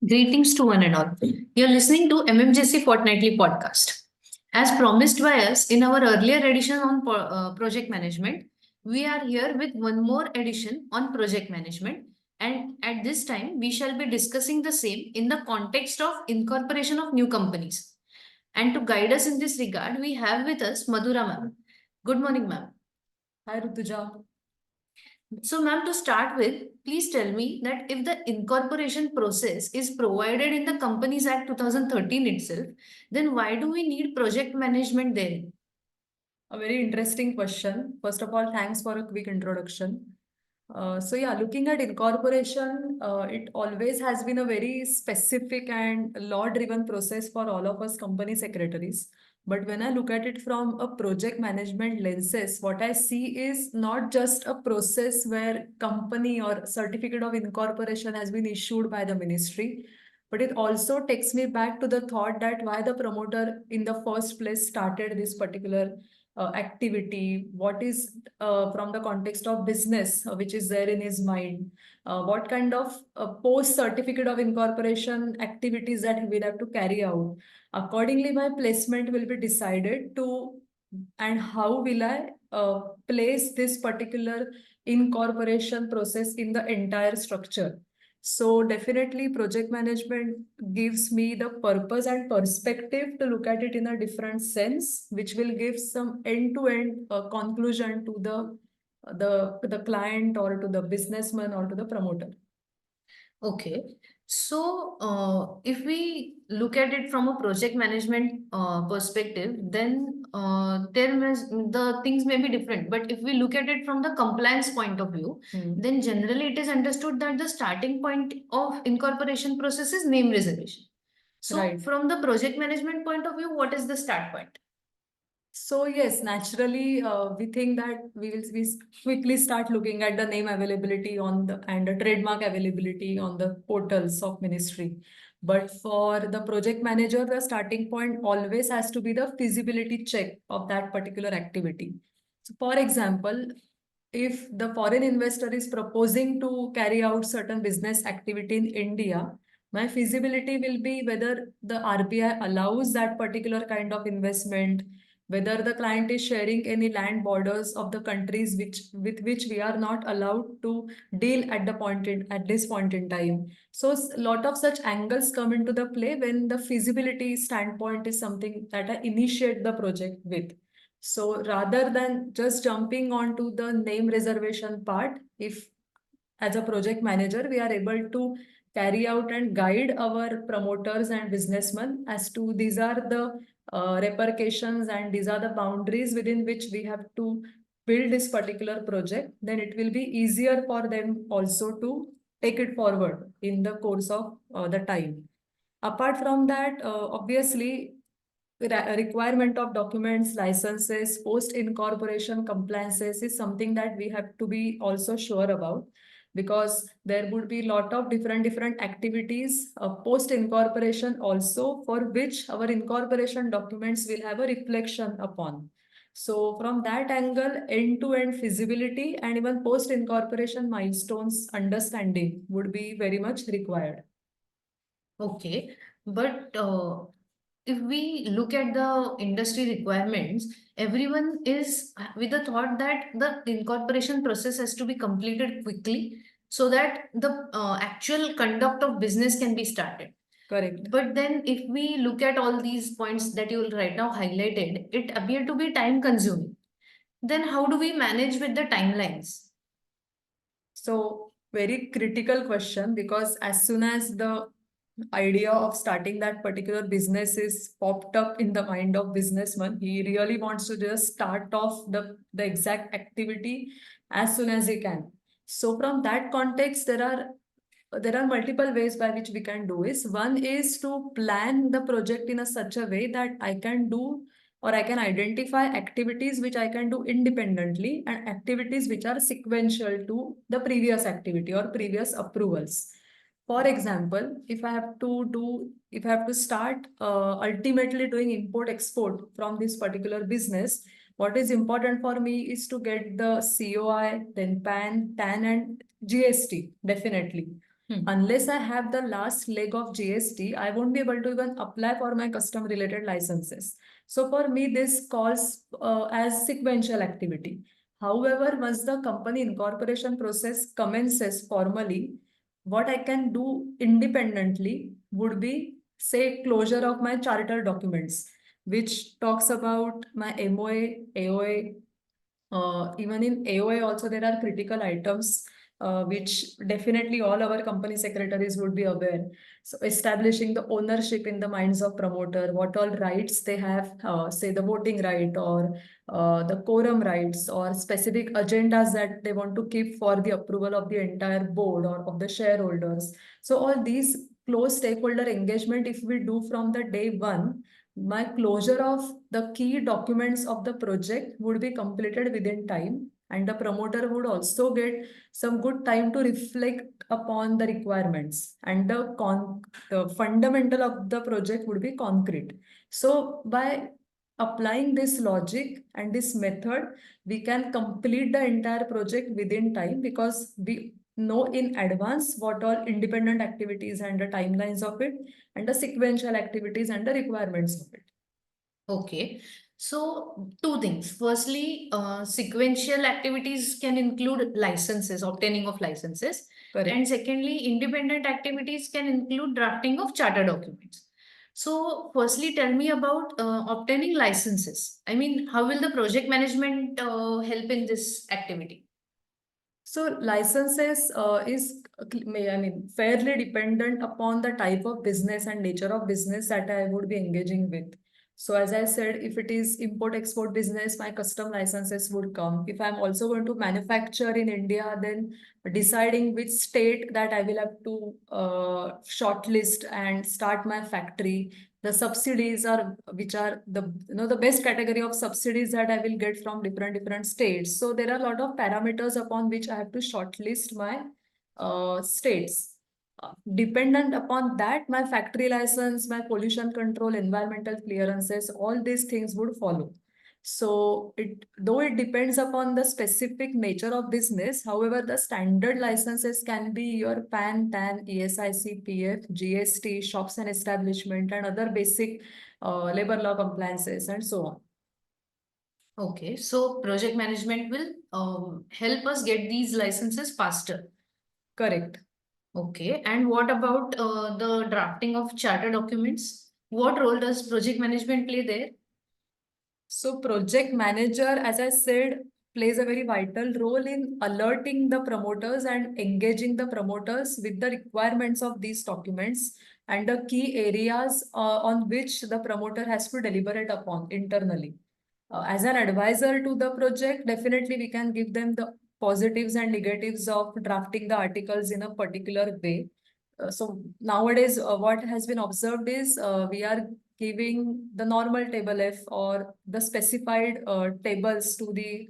Greetings to one and all. You're listening to MMJC Fortnightly Podcast. As promised by us in our earlier edition on project management, we are here with one more edition on project management. And at this time, we shall be discussing the same in the context of incorporation of new companies. And to guide us in this regard, we have with us Madhura ma'am. Good morning, ma'am. Hi, Rutuja. So, ma'am, to start with, please tell me that if the incorporation process is provided in the Companies Act 2013 itself, then why do we need project management there? A very interesting question. First of all, thanks for a quick introduction. Looking at incorporation, it always has been a very specific and law-driven process for all of us company secretaries. But when I look at it from a project management lenses, what I see is not just a process where company or certificate of incorporation has been issued by the ministry, but it also takes me back to the thought that why the promoter in the first place started this particular activity, what is from the context of business which is there in his mind, what kind of post certificate of incorporation activities that he will have to carry out. Accordingly, my placement will be decided to, and how will I place this particular incorporation process in the entire structure. So definitely project management gives me the purpose and perspective to look at it in a different sense, which will give some end-to-end conclusion to the client or to the businessman or to the promoter. Okay. So, if we look at it from a project management perspective, then the things may be different. But if we look at it from the compliance point of view, then generally it is understood that the starting point of incorporation process is name reservation. So, Right. from the project management point of view, what is the start point? So yes, naturally, we think that we quickly start looking at the name availability on the and the trademark availability on the portals of ministry. But for the project manager, the starting point always has to be the feasibility check of that particular activity. So for example, if the foreign investor is proposing to carry out certain business activity in India, my feasibility will be whether the RBI allows that particular kind of investment, whether the client is sharing any land borders of the countries with which we are not allowed to deal at this point in time. So a lot of such angles come into the play when the feasibility standpoint is something that I initiate the project with. So rather than just jumping onto the name reservation part, if as a project manager, we are able to carry out and guide our promoters and businessmen as to these are the repercussions and these are the boundaries within which we have to build this particular project, then it will be easier for them also to take it forward in the course of the time. Apart from that, obviously, requirement of documents, licenses, post incorporation compliances is something that we have to be also sure about, because there would be a lot of different activities post incorporation also, for which our incorporation documents will have a reflection upon. So from that angle, end-to-end feasibility and even post incorporation milestones understanding would be very much required. Okay, but if we look at the industry requirements, everyone is with the thought that the incorporation process has to be completed quickly so that the actual conduct of business can be started. Correct. But then, if we look at all these points that you right now highlighted, it appear to be time consuming. Then, how do we manage with the timelines? So, very critical question, because as soon as the idea of starting that particular business is popped up in the mind of businessman, he really wants to just start off the exact activity as soon as he can. So from that context, there are multiple ways by which we can do is. One is to plan the project in a such a way that I can do, or I can identify activities which I can do independently and activities which are sequential to the previous activity or previous approvals. For example, if I have to start ultimately doing import export from this particular business, what is important for me is to get the COI, then PAN, TAN, and GST, definitely. Unless I have the last leg of GST, I won't be able to even apply for my custom related licenses. So for me, this calls as sequential activity. However, once the company incorporation process commences formally, what I can do independently would be, say, closure of my charter documents, which talks about my MOA, AOA. Even in AOA also there are critical items which definitely all our company secretaries would be aware. So establishing the ownership in the minds of promoter, what all rights they have, say the voting right or the quorum rights or specific agendas that they want to keep for the approval of the entire board or of the shareholders. So all these close stakeholder engagement, if we do from the day one, my closure of the key documents of the project would be completed within time, and the promoter would also get some good time to reflect upon the requirements, and the fundamental of the project would be concrete. So by applying this logic and this method, we can complete the entire project within time, because we know in advance what all independent activities and the timelines of it, and the sequential activities and the requirements of it. Okay. So two things. Firstly, sequential activities can include licenses, obtaining of licenses. Correct. And secondly, independent activities can include drafting of charter documents. So firstly, tell me about obtaining licenses. I mean, how will the project management help in this activity? So licenses fairly dependent upon the type of business and nature of business that I would be engaging with. So as I said, if it is import-export business, my custom licenses would come. If I'm also going to manufacture in India, then deciding which state that I will have to shortlist and start my factory. The subsidies are, which are the best category of subsidies that I will get from different states. So there are a lot of parameters upon which I have to shortlist my states. Dependent upon that, my factory license, my pollution control, environmental clearances, all these things would follow. So though it depends upon the specific nature of business, however, the standard licenses can be your PAN, TAN, ESIC, PF, GST, shops and establishment, and other basic labor law compliances, and so on. Okay, so project management will help us get these licenses faster. Correct. Okay, and what about the drafting of charter documents? What role does project management play there? So project manager, as I said, plays a very vital role in alerting the promoters and engaging the promoters with the requirements of these documents and the key areas on which the promoter has to deliberate upon internally. As an advisor to the project, definitely we can give them the positives and negatives of drafting the articles in a particular way. So nowadays, what has been observed is we are giving the normal table F or the specified tables to the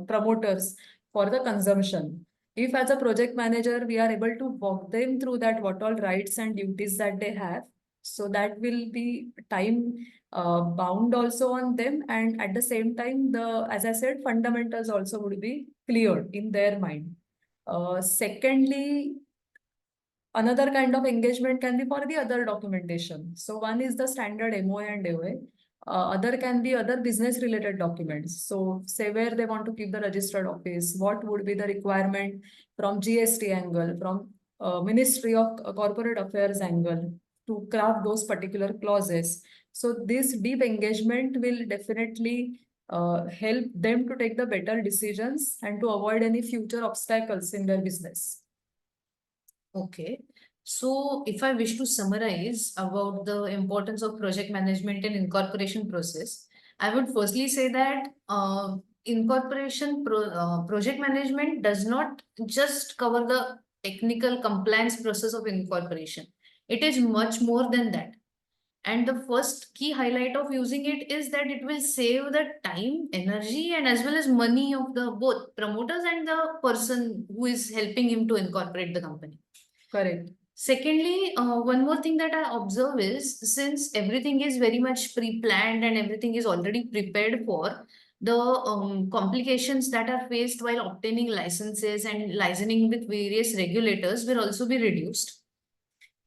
promoters for the consumption. If as a project manager, we are able to walk them through that what all rights and duties that they have, so that will be time bound also on them, and at the same time, as I said, fundamentals also would be cleared in their mind. Secondly, another kind of engagement can be for the other documentation. So one is the standard MOA and AOA. Other can be other business related documents. So say where they want to keep the registered office, what would be the requirement from GST angle, from Ministry of Corporate Affairs angle to craft those particular clauses. So this deep engagement will definitely help them to take the better decisions and to avoid any future obstacles in their business. Okay. So if I wish to summarize about the importance of project management and incorporation process, I would firstly say that project management does not just cover the technical compliance process of incorporation. It is much more than that. And the first key highlight of using it is that it will save the time, energy, and as well as money of the both promoters and the person who is helping him to incorporate the company. Correct. Secondly, one more thing that I observe is since everything is very much pre-planned and everything is already prepared for, the complications that are faced while obtaining licenses and licensing with various regulators will also be reduced.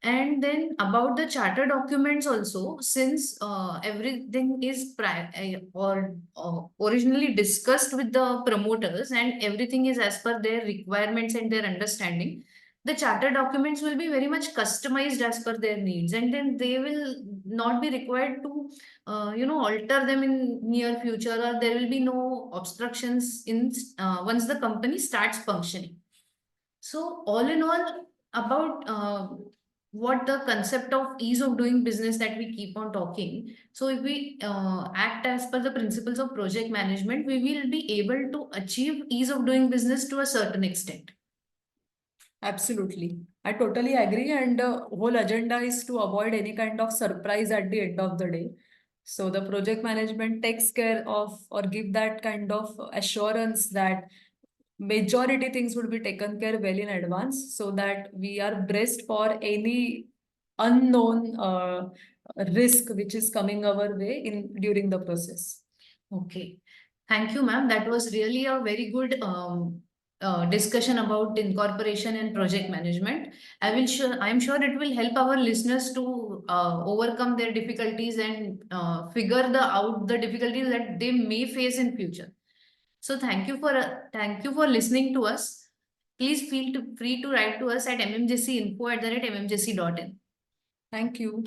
And then about the charter documents also, since everything is originally discussed with the promoters and everything is as per their requirements and their understanding, the charter documents will be very much customized as per their needs, and then they will not be required to, alter them in near future, or there will be no obstructions in once the company starts functioning. So all in all, about what the concept of ease of doing business that we keep on talking. So if we act as per the principles of project management, we will be able to achieve ease of doing business to a certain extent. Absolutely. I totally agree. And the whole agenda is to avoid any kind of surprise at the end of the day. So the project management takes care of or give that kind of assurance that majority things would be taken care well in advance so that we are braced for any unknown risk which is coming our way in during the process. Okay. Thank you, ma'am. That was really a very good discussion about incorporation and project management. I'm sure it will help our listeners to overcome their difficulties and figure out the difficulties that they may face in future. So thank you for listening to us. Please feel free to write to us at mmjcinfo@mmjc.in. Thank you.